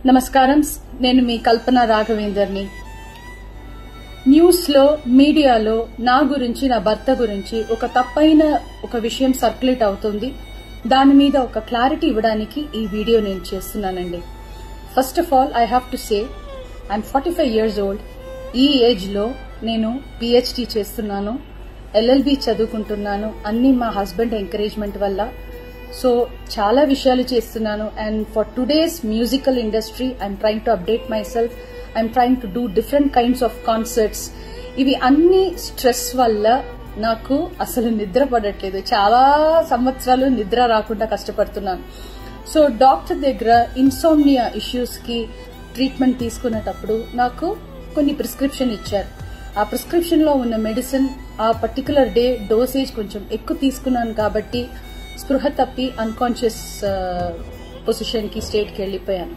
నమస్కారం. నేను మీ కల్పన రాఘవేందర్ని. న్యూస్ లో మీడియాలో నా గురించి, నా భర్త గురించి ఒక తప్పైన ఒక విషయం సర్క్యులేట్ అవుతుంది. దాని మీద ఒక క్లారిటీ ఇవ్వడానికి ఈ వీడియో నేను చేస్తున్నానండి. First of all I have to say I'm 45 years old. ఈ ఏజ్ లో నేను PhD చేస్తున్నాను, LLB చదువుకుంటున్నాను. అన్ని మా హస్బెండ్ ఎంకరేజ్మెంట్ వల్ల. సో చాలా విషయాలు చేస్తున్నాను. And for today's musical industry I'm trying to update my self. I'm trying to do different kinds of concerts. ఇవి అన్ని స్ట్రెస్ వల్ల నాకు అసలు నిద్ర పడట్లేదు. చాలా సంవత్సరాలు నిద్ర రాకుండా కష్టపడుతున్నాను. సో డాక్టర్ దగ్గర ఇన్సోమ్నియా ఇష్యూస్ కి ట్రీట్మెంట్ తీసుకునేటప్పుడు నాకు కొన్ని ప్రిస్క్రిప్షన్ ఇచ్చారు. ఆ ప్రిస్క్రిప్షన్ లో ఉన్న మెడిసిన్ ఆ పర్టికులర్ డే డోసేజ్ కొంచెం ఎక్కువ తీసుకున్నాను కాబట్టి స్పృహ తప్పి అన్కాన్షియస్ పొజిషన్ కి స్టేట్ కి వెళ్లిపోయాను.